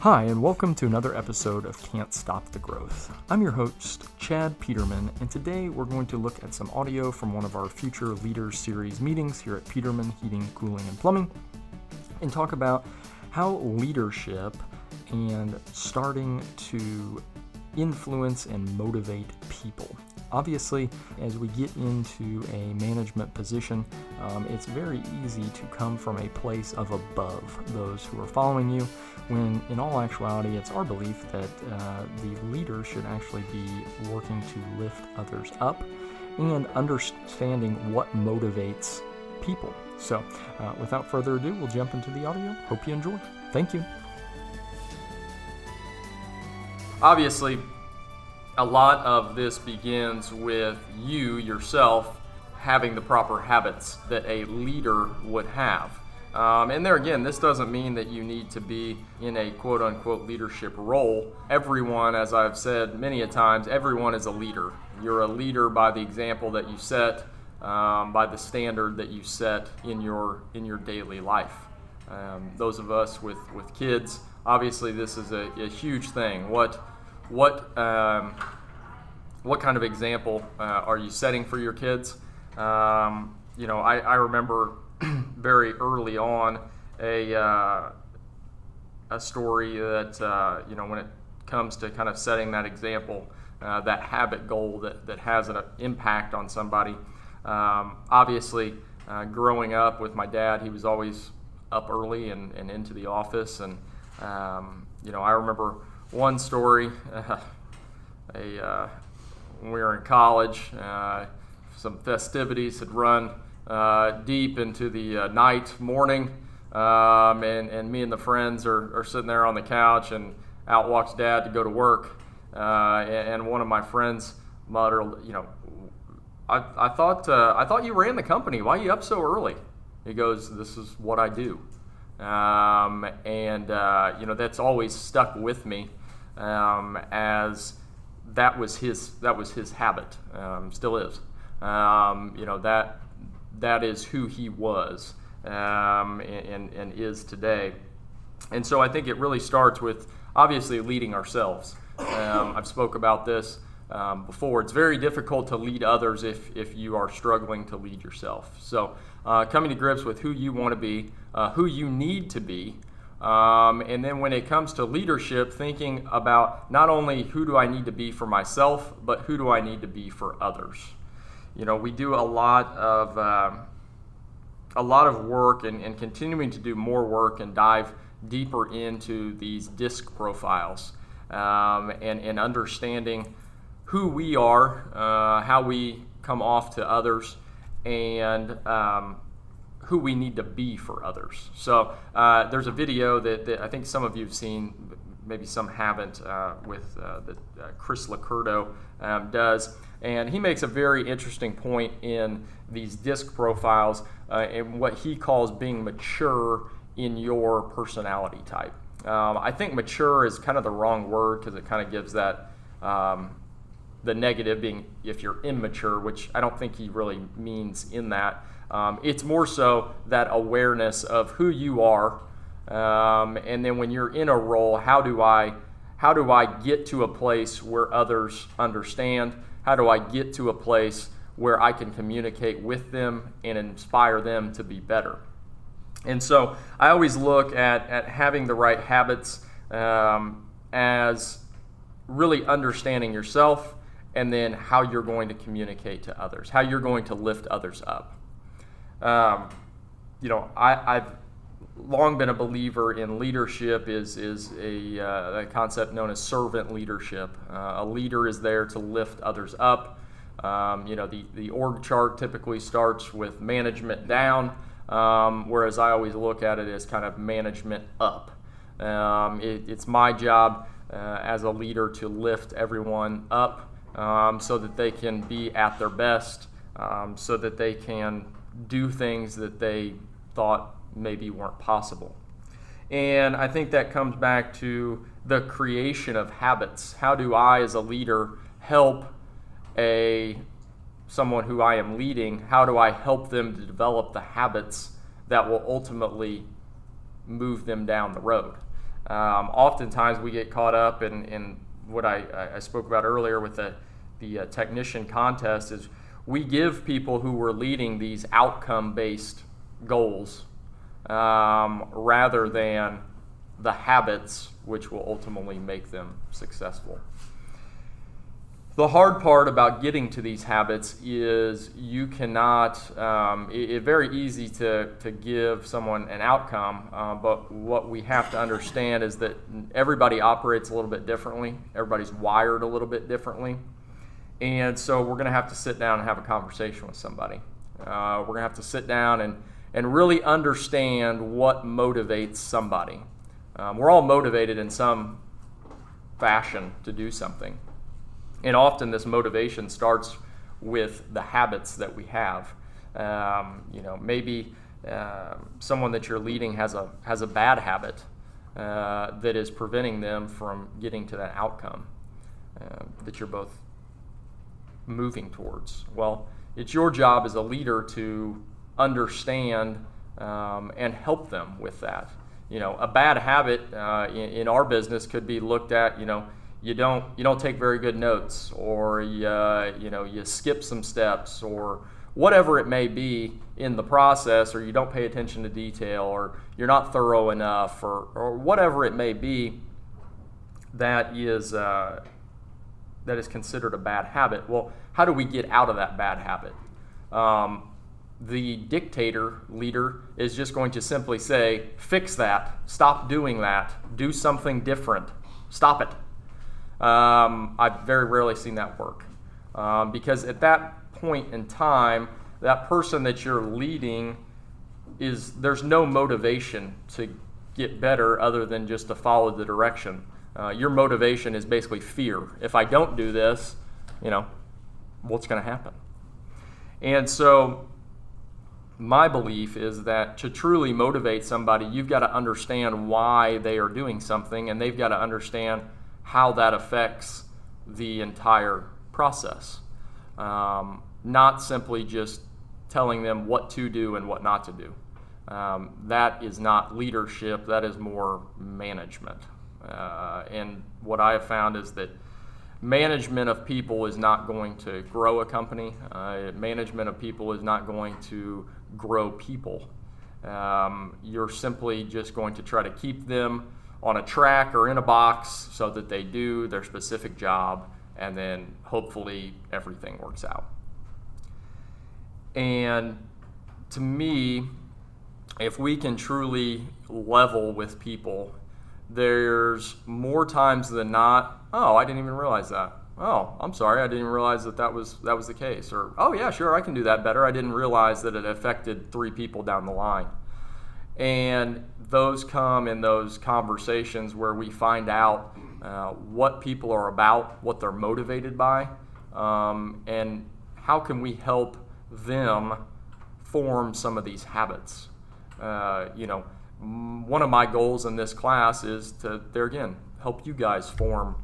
Hi, and welcome to another episode of Can't Stop the Growth. I'm your host, Chad Peterman, and today we're going to look at some audio from one of our Future Leaders Series meetings here at Peterman Heating, Cooling, and Plumbing, and talk about how leadership and starting to influence and motivate people. Obviously, as we get into a management position, it's very easy to come from a place of above those who are following you, when in all actuality, it's our belief that the leader should actually be working to lift others up and understanding what motivates people. So, without further ado, we'll jump into the audio. Hope you enjoy. Thank you. Obviously, a lot of this begins with you yourself having the proper habits that a leader would have. And there again, this doesn't mean that you need to be in a quote-unquote leadership role. Everyone, as I've said many a times, everyone is a leader. You're a leader by the example that you set, by the standard that you set in your daily life. Those of us with kids, obviously this is a huge thing. What kind of example are you setting for your kids? I remember very early on a story that when it comes to kind of setting that example, that habit goal that has an impact on somebody. Obviously, growing up with my dad, he was always up early and into the office, and I remember one story. When we were in college, some festivities had run deep into the morning, and me and the friends are sitting there on the couch, and out walks Dad to go to work, and one of my friends muttered, I thought you ran the company. Why are you up so early? He goes, "This is what I do," and that's always stuck with me, as that was his habit, still is. That is who he was, and is today. And so I think it really starts with obviously leading ourselves. I've spoke about this before. It's very difficult to lead others if you are struggling to lead yourself. So coming to grips with who you want to be, who you need to be, and then when it comes to leadership, thinking about not only who do I need to be for myself, but who do I need to be for others. We do a lot of work and continuing to do more work and dive deeper into these DISC profiles, and understanding who we are, how we come off to others, and who we need to be for others. So there's a video that I think some of you have seen, maybe some haven't, with that Chris Lacurdo does. And he makes a very interesting point in these DISC profiles, and what he calls being mature in your personality type. I think mature is kind of the wrong word, because it kind of gives that the negative being if you're immature, which I don't think he really means in that. It's more so that awareness of who you are, and then when you're in a role, how do I get to a place where others understand? How do I get to a place where I can communicate with them and inspire them to be better? And so I always look at having the right habits as really understanding yourself, and then how you're going to communicate to others, how you're going to lift others up. I've long been a believer in leadership is a concept known as servant leadership. A leader is there to lift others up. The org chart typically starts with management down, whereas I always look at it as kind of management up. It's my job as a leader to lift everyone up, so that they can be at their best, so that they can do things that they thought maybe weren't possible. And I think that comes back to the creation of habits. How do I, as a leader, help someone who I am leading? How do I help them to develop the habits that will ultimately move them down the road? Oftentimes we get caught up in what I spoke about earlier with the technician contest is we give people who we're leading these outcome-based goals rather than the habits which will ultimately make them successful. The hard part about getting to these habits is you cannot, it's very easy to give someone an outcome, but what we have to understand is that everybody operates a little bit differently. Everybody's wired a little bit differently. And so we're going to have to sit down and have a conversation with somebody. We're going to have to sit down and really understand what motivates somebody. We're all motivated in some fashion to do something. And often this motivation starts with the habits that we have. Maybe someone that you're leading has a bad habit that is preventing them from getting to that outcome that you're both moving towards. Well, it's your job as a leader to understand and help them with that. A bad habit in our business could be looked at. You don't take very good notes, or you skip some steps, or whatever it may be in the process, or you don't pay attention to detail, or you're not thorough enough, or whatever it may be that is considered a bad habit. Well, how do we get out of that bad habit? The dictator leader is just going to simply say, fix that, stop doing that, do something different, stop it. I've very rarely seen that work because at that point in time, that person that you're leading there's no motivation to get better other than just to follow the direction. Your motivation is basically fear. If I don't do this, what's going to happen? And so my belief is that to truly motivate somebody, you've got to understand why they are doing something, and they've got to understand how that affects the entire process. Not simply just telling them what to do and what not to do. That is not leadership, that is more management. And what I have found is that management of people is not going to grow a company. Management of people is not going to grow people. You're simply just going to try to keep them on a track or in a box so that they do their specific job, and then hopefully everything works out. And to me, if we can truly level with people, there's more times than not, oh, I didn't even realize that. Oh, I'm sorry, I didn't realize that was the case. Or, oh yeah, sure, I can do that better. I didn't realize that it affected 3 people down the line. And those come in those conversations where we find out what people are about, what they're motivated by, and how can we help them form some of these habits. One of my goals in this class is to, there again, help you guys form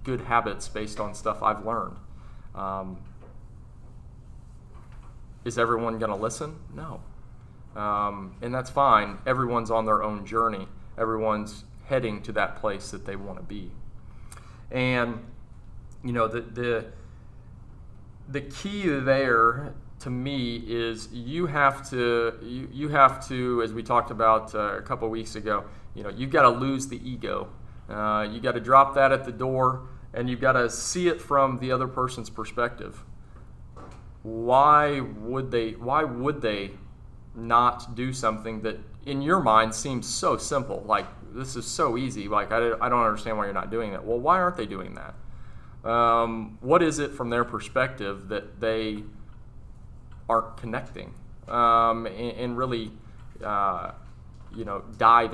good habits based on stuff I've learned. Is everyone going to listen? No. And that's fine. Everyone's on their own journey. Everyone's heading to that place that they want to be. And the key there to me is you have to, as we talked about a couple weeks ago, you've got to lose the ego. You got to drop that at the door, and you've got to see it from the other person's perspective. Why would they not do something that in your mind seems so simple? Like, this is so easy. Like, I don't understand why you're not doing that. Well, why aren't they doing that? What is it from their perspective that they aren't connecting and really dive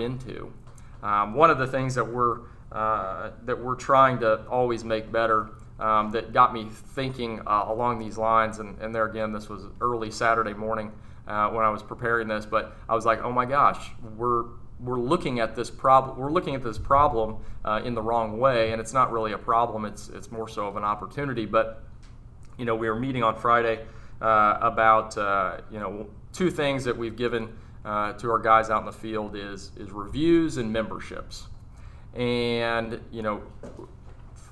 into? One of the things that we're trying to always make better, that got me thinking along these lines, and there again, this was early Saturday morning when I was preparing this, but I was like, oh my gosh, we're looking at this problem. We're looking at this problem in the wrong way, and it's not really a problem. It's more so of an opportunity. But we were meeting on Friday about 2 things that we've given to our guys out in the field is reviews and memberships. And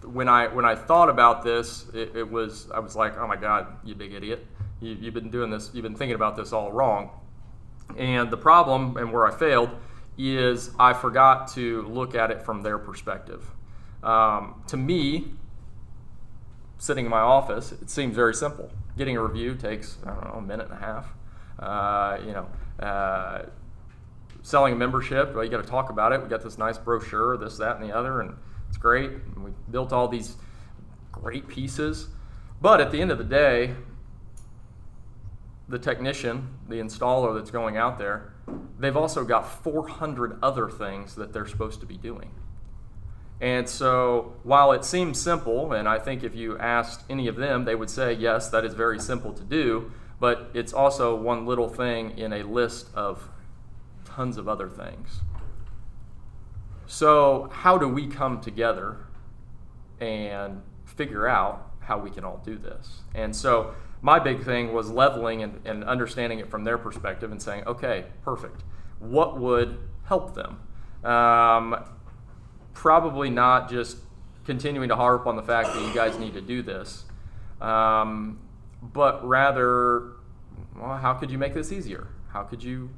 when I thought about this, I was like, oh my God, you big idiot! You've been doing this. You've been thinking about this all wrong. And the problem, and where I failed, is I forgot to look at it from their perspective. To me, sitting in my office, it seems very simple. Getting a review takes, I don't know, a minute and a half. Selling a membership, well, you got to talk about it. We got this nice brochure, this, that, and the other, and it's great. And we built all these great pieces. But at the end of the day, the technician, the installer that's going out there, they've also got 400 other things that they're supposed to be doing. And so while it seems simple, and I think if you asked any of them, they would say, yes, that is very simple to do, but it's also one little thing in a list of tons of other things. So how do we come together and figure out how we can all do this? And so my big thing was leveling and understanding it from their perspective and saying, okay, perfect. What would help them? Probably not just continuing to harp on the fact that you guys need to do this, but rather, well, how could you make this easier? How could you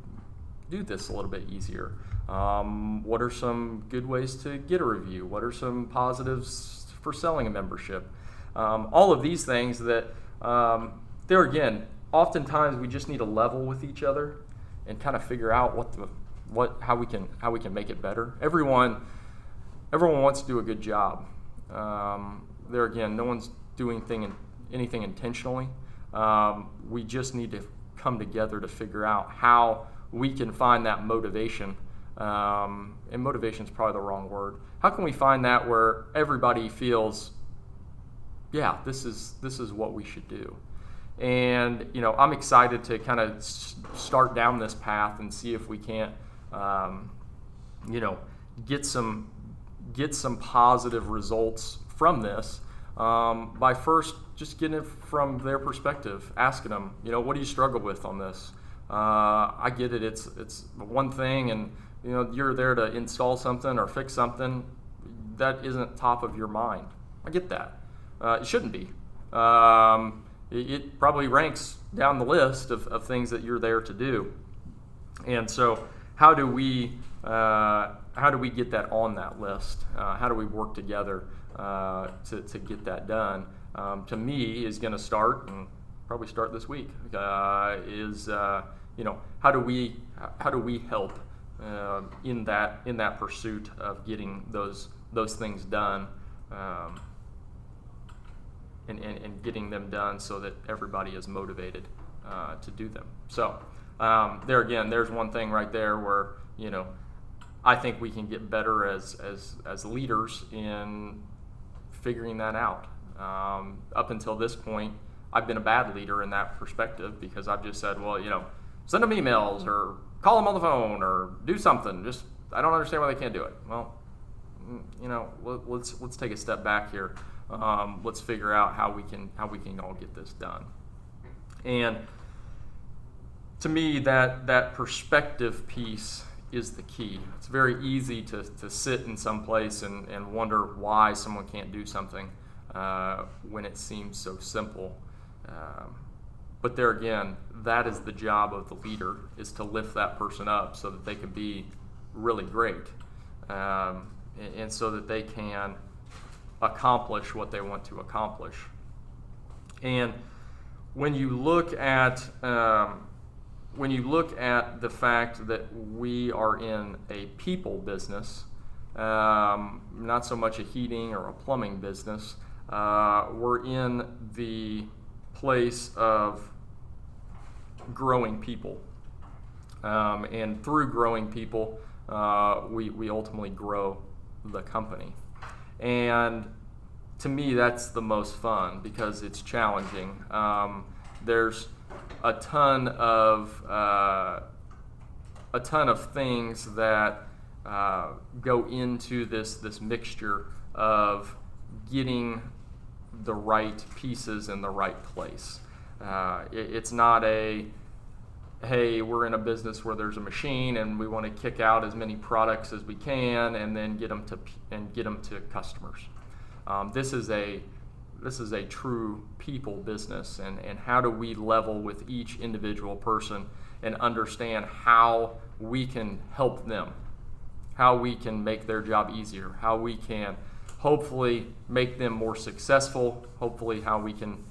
do this a little bit easier? What are some good ways to get a review? What are some positives for selling a membership? All of these things that, there again, oftentimes we just need to level with each other and kind of figure out how we can make it better. Everyone wants to do a good job. There again, no one's doing anything intentionally. We just need to come together to figure out how we can find that motivation. And motivation is probably the wrong word. How can we find that where everybody feels, yeah, this is what we should do? And I'm excited to kind of start down this path and see if we can't, get some positive results from this by first just getting it from their perspective, asking them, what do you struggle with on this? I get it. It's one thing, and you're there to install something or fix something that isn't top of your mind. I get that. It shouldn't be. It probably ranks down the list of things that you're there to do. And so how do we get that on that list? How do we work together to get that done? To me, is going to start, and probably start this week. How do we help in that pursuit of getting those things done, and getting them done so that everybody is motivated to do them. So there again, there's one thing right there where I think we can get better as leaders in figuring that out. Up until this point, I've been a bad leader in that perspective because I've just said, well, send them emails or call them on the phone or do something. Just, I don't understand why they can't do it. Well, let's take a step back here. Let's figure out how we can all get this done. And to me, that perspective piece is the key. It's very easy to sit in some place and wonder why someone can't do something when it seems so simple. But there again, that is the job of the leader, is to lift that person up so that they can be really great, and so that they can accomplish what they want to accomplish. And when you look at the fact that we are in a people business, not so much a heating or a plumbing business, we're in the place of growing people, and through growing people, we ultimately grow the company. And to me, that's the most fun because it's challenging. There's a ton of things that go into this mixture of getting the right pieces in the right place. It's not a, hey, we're in a business where there's a machine and we want to kick out as many products as we can and then get them to customers. This is a true people business, and how do we level with each individual person and understand how we can help them, how we can make their job easier, how we can hopefully make them more successful, hopefully how we can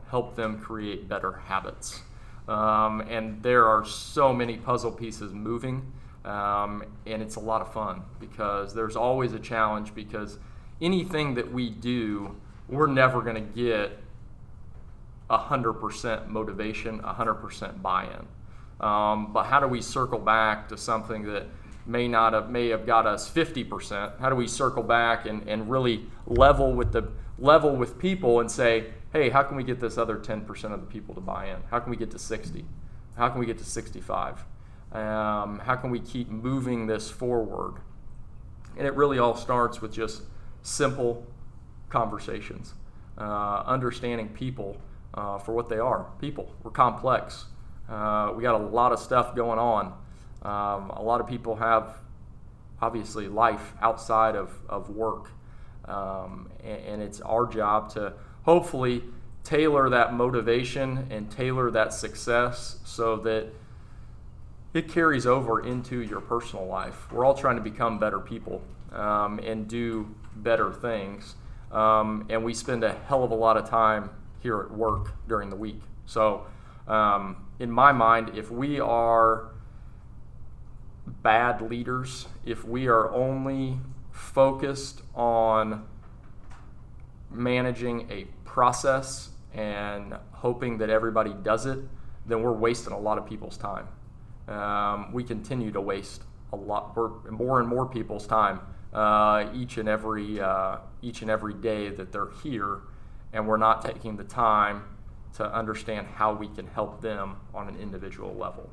help them create better habits. And there are so many puzzle pieces moving, and it's a lot of fun because there's always a challenge, because anything that we do, we're never going to get 100% motivation, 100% buy-in. But how do we circle back to something that may have got us 50%? How do we circle back and really level with people and say, hey, how can we get this other 10% of the people to buy in? How can we get to 60? How can we get to 65? How can we keep moving this forward? And it really all starts with just simple conversations, understanding people for what they are. People. We're complex. We got a lot of stuff going on. A lot of people have, obviously, life outside of work. And it's our job to hopefully tailor that motivation and tailor that success so that it carries over into your personal life. We're all trying to become better people and do better things. And we spend a hell of a lot of time here at work during the week. So in my mind, if we are bad leaders, if we are only focused on managing a process and hoping that everybody does it, then we're wasting a lot of people's time. We continue to waste more and more people's time each and every day that they're here, and we're not taking the time to understand how we can help them on an individual level.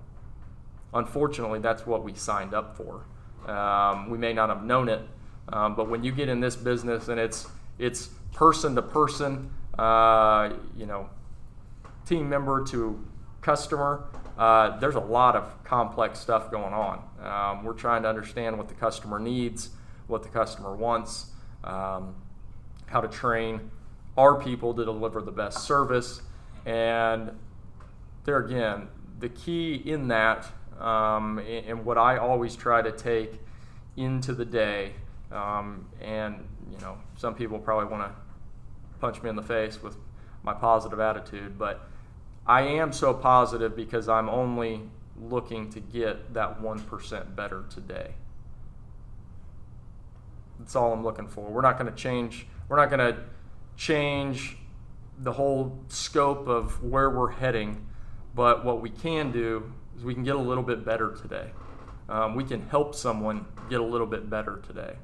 Unfortunately, that's what we signed up for. We may not have known it, but when you get in this business and it's person to person, team member to customer, there's a lot of complex stuff going on. We're trying to understand what the customer needs, what the customer wants, how to train our people to deliver the best service. And there again, the key in that, and what I always try to take into the day, and some people probably want to punch me in the face with my positive attitude, but I am so positive because I'm only looking to get that 1% better today. That's all I'm looking for. We're not going to change the whole scope of where we're heading, but what we can do is we can get a little bit better today. We can help someone get a little bit better today.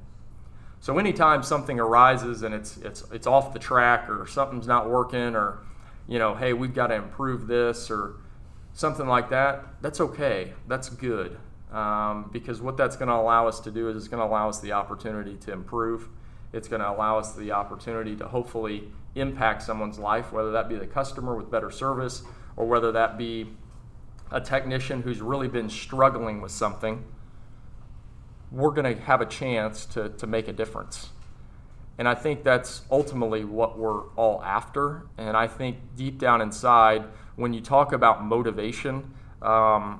So anytime something arises and it's off the track, or something's not working, or hey, we've got to improve this, or something like that, that's okay. That's good. Because what that's going to allow us to do is it's going to allow us the opportunity to improve. It's going to allow us the opportunity to hopefully impact someone's life, whether that be the customer with better service, or whether that be a technician who's really been struggling with something. We're going to have a chance to make a difference. And I think that's ultimately what we're all after. And I think deep down inside, when you talk about motivation, to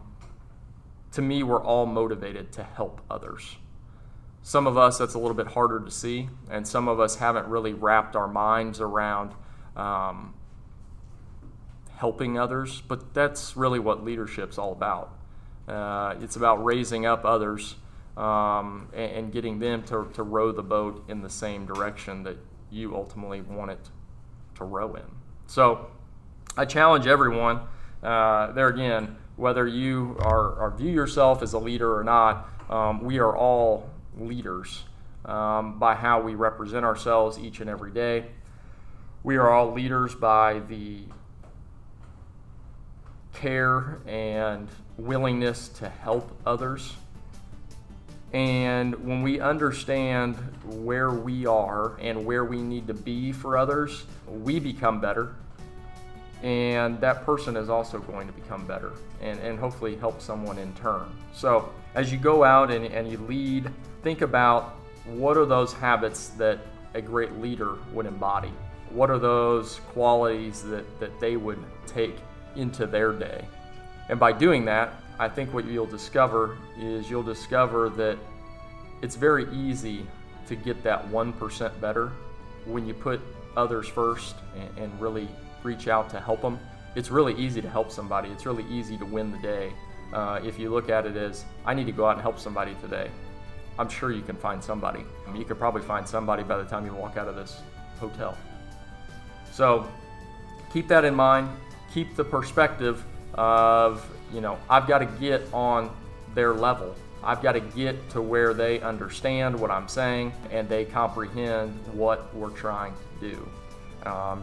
me, we're all motivated to help others. Some of us, that's a little bit harder to see, and some of us haven't really wrapped our minds around helping others, but that's really what leadership's all about. It's about raising up others and getting them to row the boat in the same direction that you ultimately want it to row in. So I challenge everyone, there again, whether you view yourself as a leader or not, we are all leaders by how we represent ourselves each and every day. We are all leaders by the care and willingness to help others. And when we understand where we are and where we need to be for others, we become better. and that person is also going to become better and hopefully help someone in turn. So as you go out and you lead, think about what are those habits that a great leader would embody? What are those qualities that they would take into their day? And by doing that, I think what you'll discover that it's very easy to get that 1% better when you put others first and really reach out to help them. It's really easy to help somebody. It's really easy to win the day. If you look at it as, I need to go out and help somebody today, I'm sure you can find somebody. You could probably find somebody by the time you walk out of this hotel. So keep that in mind. Keep the perspective of, I've got to get on their level. I've got to get to where they understand what I'm saying and they comprehend what we're trying to do.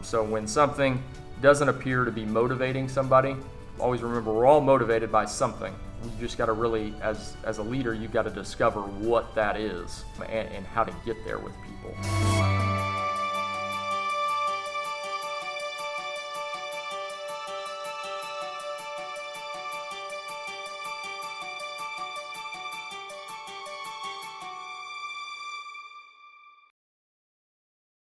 So when something doesn't appear to be motivating somebody, always remember we're all motivated by something. You just got to really, as a leader, you've got to discover what that is and how to get there with people.